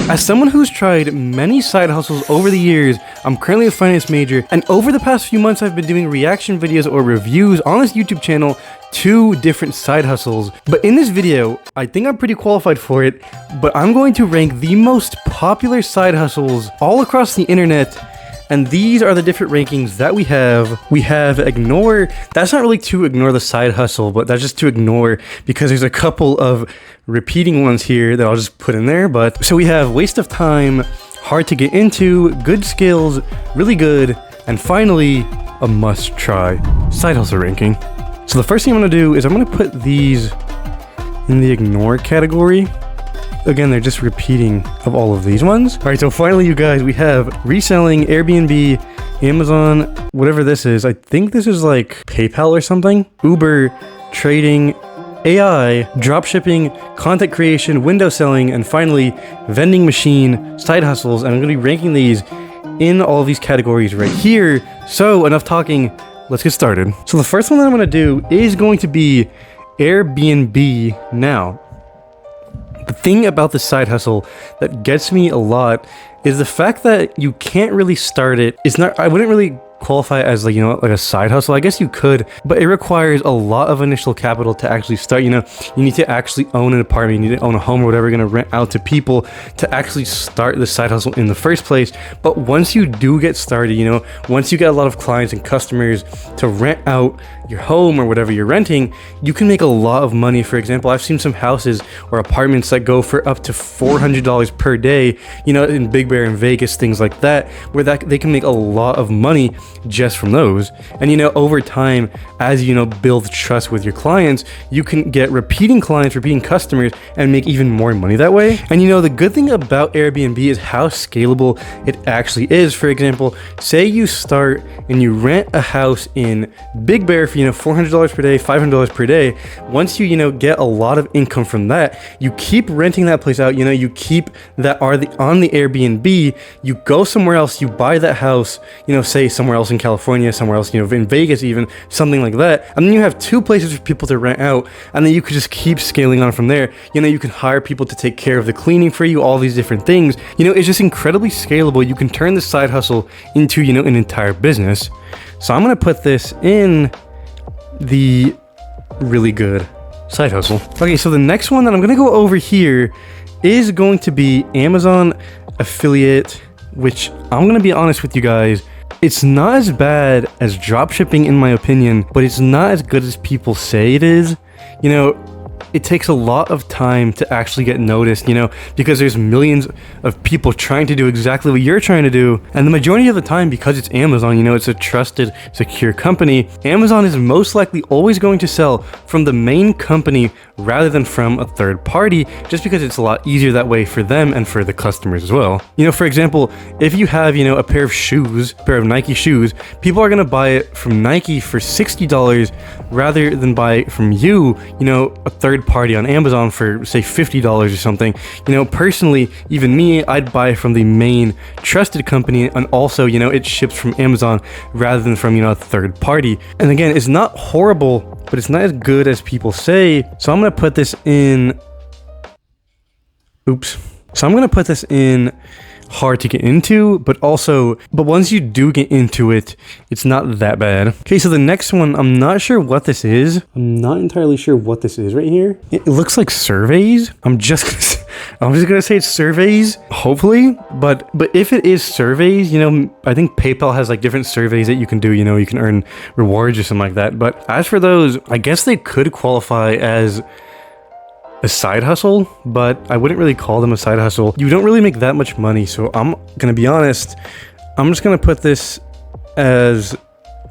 As someone who's tried many side hustles over the years, I'm currently a finance major, and over the past few months I've been doing reaction videos or reviews on this YouTube channel to different side hustles. But in this video, I think I'm pretty qualified for it, but I'm going to rank the most popular side hustles all across the internet. And these are the different rankings that we have. We have ignore, that's not really to ignore the side hustle, but that's just to ignore because there's a couple of repeating ones here that I'll just put in there. But so we have waste of time, hard to get into, good skills, really good, and finally a must try side hustle ranking. So the first thing I'm gonna do is I'm gonna put these in the ignore category. Again, they're just repeating of all of these ones. All right, so finally, you guys, we have reselling, Airbnb, Amazon, whatever this is. I think this is like PayPal or something. Uber, trading, AI, dropshipping, content creation, window selling, and finally, vending machine, side hustles. And I'm gonna be ranking these in all of these categories right here. So enough talking, let's get started. So the first one that I'm gonna do is going to be Airbnb. Now, the thing about the side hustle that gets me a lot is the fact that you can't really start it. It's not, I wouldn't really qualify it as like, you know, like a side hustle. I guess you could, but it requires a lot of initial capital to actually start. You know, you need to actually own an apartment, you need to own a home or whatever you're going to rent out to people to actually start the side hustle in the first place. But once you do get started, you know, once you get a lot of clients and customers to rent out your home or whatever you're renting, you can make a lot of money. For example, I've seen some houses or apartments that go for up to $400 per day, you know, in Big Bear and Vegas, things like that, where that they can make a lot of money just from those. And you know, over time, as you know, build trust with your clients, you can get repeating clients, repeating customers, and make even more money that way. And you know, the good thing about Airbnb is how scalable it actually is. For example, say you start and you rent a house in Big Bear for, you know, $400 per day, $500 per day. Once you know, get a lot of income from that, you keep renting that place out, you know, you keep that on the Airbnb, you go somewhere else, you buy that house, you know, say somewhere else in California, somewhere else, you know, in Vegas even, something like that. And then you have two places for people to rent out, and then you could just keep scaling on from there. You know, you can hire people to take care of the cleaning for you, all these different things. You know, it's just incredibly scalable. You can turn this side hustle into, you know, an entire business. So I'm gonna put this in the really good side hustle. Okay, so the next one that I'm gonna go over here is going to be Amazon affiliate, which I'm gonna be honest with you guys, it's not as bad as dropshipping in my opinion, but it's not as good as people say it is. You know, it takes a lot of time to actually get noticed, you know, because there's millions of people trying to do exactly what you're trying to do. And the majority of the time, because it's Amazon, you know, it's a trusted, secure company, Amazon is most likely always going to sell from the main company rather than from a third party, just because it's a lot easier that way for them and for the customers as well. You know, for example, if you have, you know, a pair of shoes, a pair of Nike shoes, people are going to buy it from Nike for $60 rather than buy it from you know, a third party on Amazon for say $50 or something. You know, personally, even me, I'd buy from the main trusted company, and also, you know, it ships from Amazon rather than from, you know, a third party. And again, it's not horrible, but it's not as good as people say. So I'm gonna put this in, so I'm gonna put this in hard to get into, but once you do get into it, it's not that bad. Okay, so the next one, I'm not sure what this is. I'm not entirely sure what this is right here. It looks like surveys. I'm just gonna say it's surveys, hopefully. But if it is surveys, you know, I think PayPal has like different surveys that you can do. You know, you can earn rewards or something like that. But as for those, I guess they could qualify as a side hustle, but I wouldn't really call them a side hustle. You don't really make that much money, so I'm gonna be honest, I'm just gonna put this as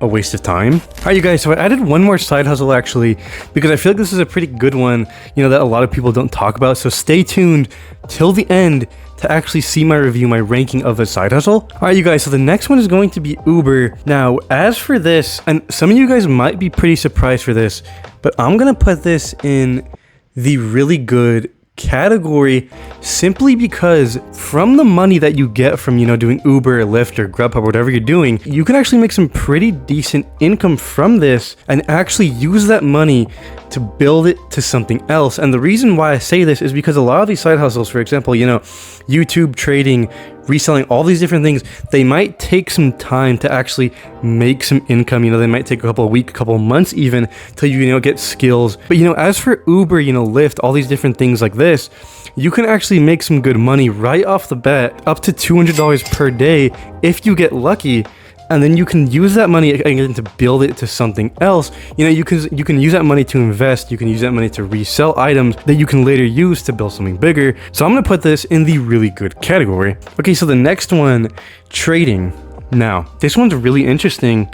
a waste of time. All right, you guys, so I added one more side hustle actually, because I feel like this is a pretty good one, you know, that a lot of people don't talk about. So stay tuned till the end to actually see my review, my ranking of a side hustle. All right, you guys, so the next one is going to be Uber. Now, as for this, and some of you guys might be pretty surprised for this, but I'm gonna put this in the really good category simply because from the money that you get from, doing Uber or Lyft or Grubhub or whatever you're doing, you can actually make some pretty decent income from this and actually use that money to build it to something else. And the reason why I say this is because a lot of these side hustles, for example, YouTube trading, reselling, all these different things, they might take some time to actually make some income. They might take a couple of weeks, a couple of months even, till you get skills. But as for Uber, Lyft, all these different things like this, you can actually make some good money right off the bat, up to $200 per day if you get lucky. And then you can use that money again to build it to something else. You can use that money to invest. You can use that money to resell items that you can later use to build something bigger. So I'm gonna put this in the really good category. Okay, so the next one, trading. Now, this one's really interesting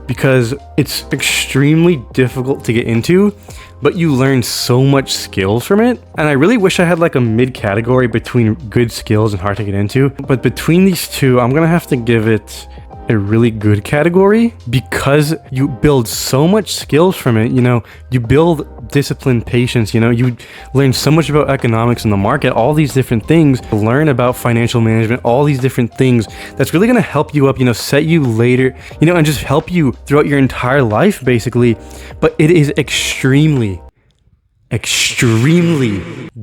because it's extremely difficult to get into, but you learn so much skills from it. And I really wish I had like a mid category between good skills and hard to get into. But between these two, I'm gonna have to give it a really good category because you build so much skills from it. You build discipline, patience, you learn so much about economics in the market, all these different things, learn about financial management, all these different things that's really going to help you up, set you later, and just help you throughout your entire life basically. But it is extremely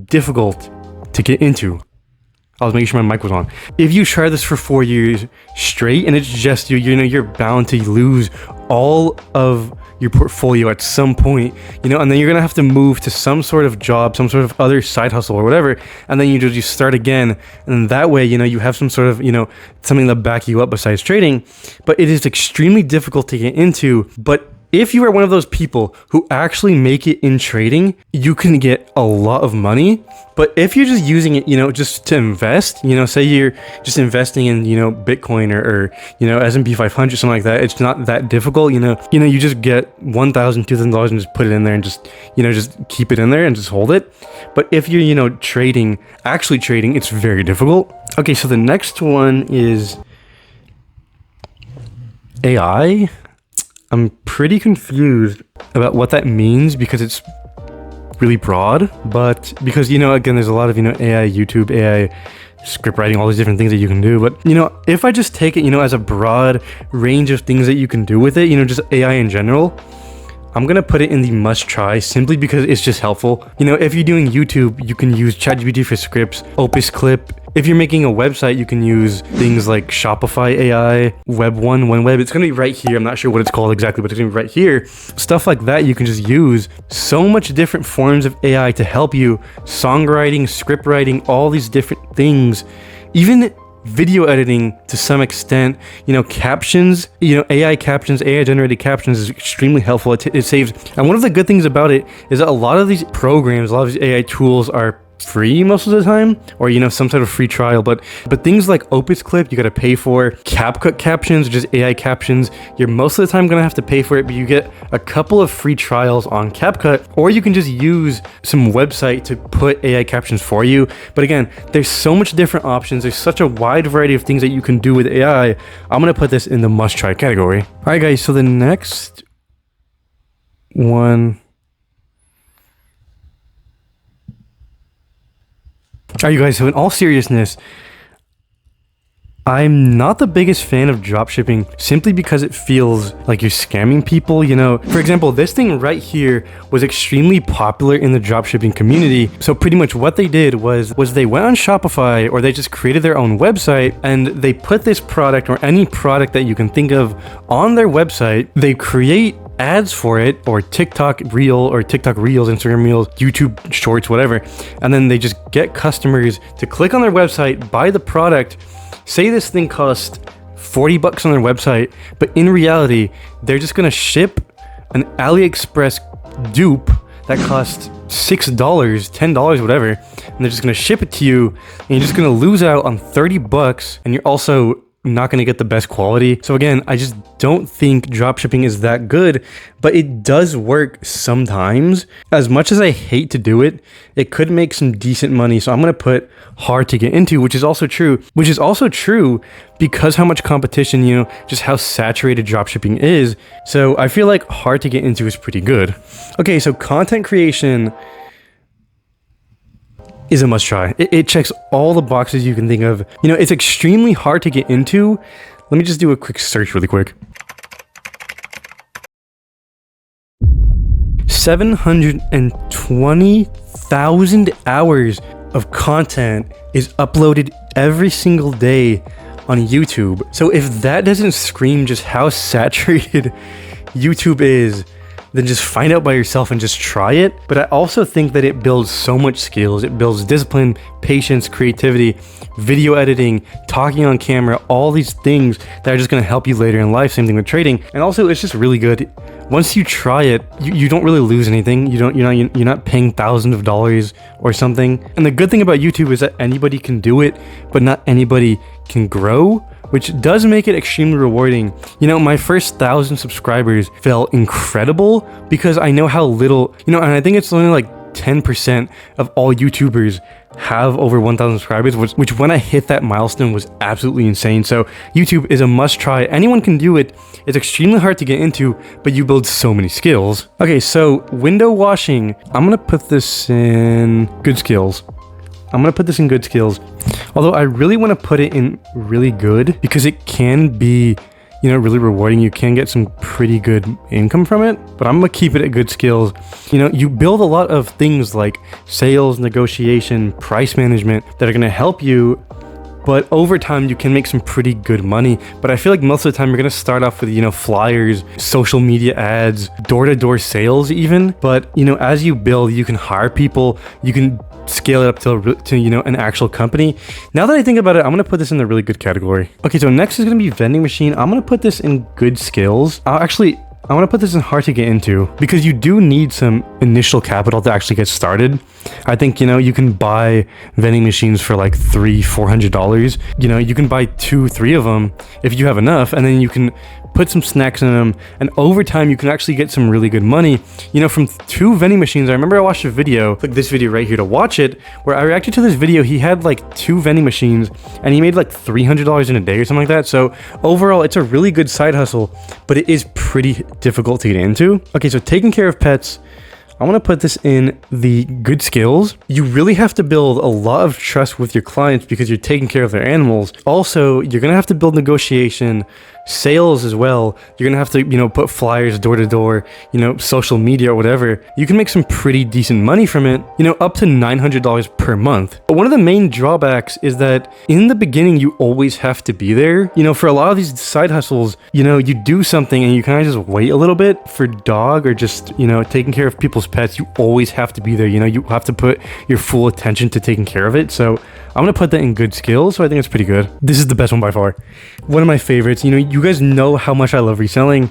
difficult to get into. I was making sure my mic was on. If you try this for 4 years straight and it's just you're bound to lose all of your portfolio at some point, and then you're gonna have to move to some sort of job, some sort of other side hustle or whatever, and then you start again, and that way, you have some sort of, something to back you up besides trading. But it is extremely difficult to get into. But if you are one of those people who actually make it in trading, you can get a lot of money. But if you're just using it, just to invest, say you're just investing in, Bitcoin or S&P 500, something like that, it's not that difficult. You just get $1,000, $2,000 and just put it in there and just keep it in there and just hold it. But if you're, actually trading, it's very difficult. Okay, so the next one is AI. I'm pretty confused about what that means because it's really broad, but because, again, there's a lot of, AI, YouTube, AI, script writing, all these different things that you can do. But, if I just take it, as a broad range of things that you can do with it, just AI in general, I'm going to put it in the must try simply because it's just helpful. If you're doing YouTube, you can use ChatGPT for scripts, Opus Clip. If you're making a website, you can use things like Shopify AI, OneWeb. It's going to be right here. I'm not sure what it's called exactly, but it's going to be right here. Stuff like that you can just use. So much different forms of AI to help you. Songwriting, script writing, all these different things. Even video editing to some extent, captions, AI captions, AI generated captions is extremely helpful. It saves. And one of the good things about it is that a lot of these programs, a lot of these AI tools are free most of the time, or some sort of free trial, but things like Opus Clip you got to pay for. CapCut captions, just AI captions, you're most of the time gonna have to pay for it, but you get a couple of free trials on CapCut, or you can just use some website to put AI captions for you. But again, there's so much different options, there's such a wide variety of things that you can do with AI. I'm gonna put this in the must try category. All right guys, so the next one, all right, you guys, so in all seriousness, I'm not the biggest fan of dropshipping simply because it feels like you're scamming people, For example, this thing right here was extremely popular in the dropshipping community. So pretty much what they did was they went on Shopify, or they just created their own website, and they put this product or any product that you can think of on their website. They create ads for it, or TikTok Reel or TikTok Reels, Instagram Reels, YouTube Shorts, whatever. And then they just get customers to click on their website, buy the product. Say this thing cost $40 on their website, but in reality, they're just gonna ship an AliExpress dupe that costs $6, $10, whatever, and they're just gonna ship it to you, and you're just gonna lose out on $30, and you're also not going to get the best quality. So again, I just don't think dropshipping is that good, but it does work sometimes. As much as I hate to do it, it could make some decent money. So I'm going to put hard to get into, which is also true because how much competition, just how saturated dropshipping is. So I feel like hard to get into is pretty good. Okay, so content creation. is a must try. It checks all the boxes you can think of. You know, it's extremely hard to get into. Let me just do a quick search really quick. 720,000 hours of content is uploaded every single day on YouTube. So if that doesn't scream just how saturated YouTube is, then just find out by yourself and just try it. But I also think that it builds so much skills. It builds discipline, patience, creativity, video editing, talking on camera, all these things that are just going to help you later in life. Same thing with trading. And also it's just really good. Once you try it, you don't really lose anything. You're not paying thousands of dollars or something. And the good thing about YouTube is that anybody can do it, but not anybody can grow, which does make it extremely rewarding. You know, my first 1,000 subscribers felt incredible because I know how little, you know, and I think it's only like 10% of all YouTubers have over 1,000 subscribers, which when I hit that milestone was absolutely insane. So YouTube is a must try. Anyone can do it. It's extremely hard to get into, but you build so many skills. Okay, so window washing. I'm gonna put this in good skills. Although I really want to put it in really good because it can be, you know, really rewarding. You can get some pretty good income from it, but I'm gonna keep it at good skills. You know, you build a lot of things like sales, negotiation, price management that are gonna help you, but over time you can make some pretty good money. But I feel like most of the time you're gonna start off with, you know, flyers, social media ads, door-to-door sales even. But, you know, as you build, you can hire people, you can scale it up to you know, an actual company. Now that I think about it, I'm gonna put this in the really good category. Okay, so next is gonna be vending machine. I'm gonna put this in good skills. I want to put this in hard to get into because you do need some initial capital to actually get started. I think, you know, you can buy vending machines for like $300-400. You know, you can buy 2-3 of them if you have enough, and then you can put some snacks in them, and over time you can actually get some really good money. You know, from 2 vending machines, I remember I watched a video, like this video right here to watch it, where I reacted to this video. He had like 2 vending machines and he made like $300 in a day or something like that. So overall, it's a really good side hustle, but it is pretty difficult to get into. Okay, so taking care of pets, I want to put this in the good skills. You really have to build a lot of trust with your clients because you're taking care of their animals. Also, you're going to have to build negotiation, sales as well. You're gonna have to, you know, put flyers door to door, you know, social media or whatever. You can make some pretty decent money from it, you know, up to $900 per month. But one of the main drawbacks is that in the beginning, you always have to be there. You know, for a lot of these side hustles, you know, you do something and you kind of just wait a little bit. For dog or just, you know, taking care of people's pets, you always have to be there. You know, you have to put your full attention to taking care of it. So I'm gonna put that in good skills, so I think it's pretty good. This is the best one by far. One of my favorites. You know, you guys know how much I love reselling.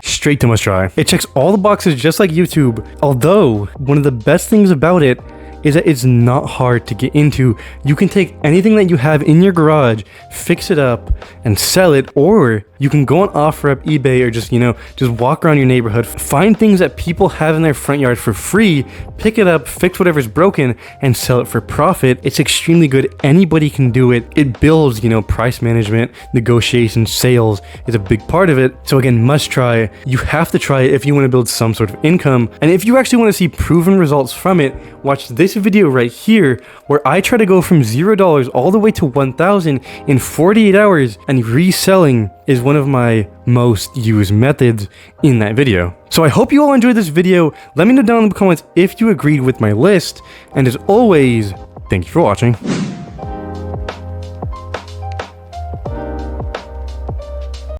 Straight to must try. It checks all the boxes just like YouTube. Although, one of the best things about it is that it's not hard to get into. You can take anything that you have in your garage, fix it up, and sell it, or you can go on OfferUp, eBay, or just, you know, just walk around your neighborhood, find things that people have in their front yard for free, pick it up, fix whatever's broken, and sell it for profit. It's extremely good. Anybody can do it. It builds, you know, price management, negotiation, sales is a big part of it. So again, must try. You have to try it if you want to build some sort of income. And if you actually want to see proven results from it, watch this video right here where I try to go from $0 all the way to 1,000 in 48 hours, and reselling is one of my most used methods in that video. So I hope you all enjoyed this video. Let me know down in the comments if you agreed with my list, and as always, thank you for watching.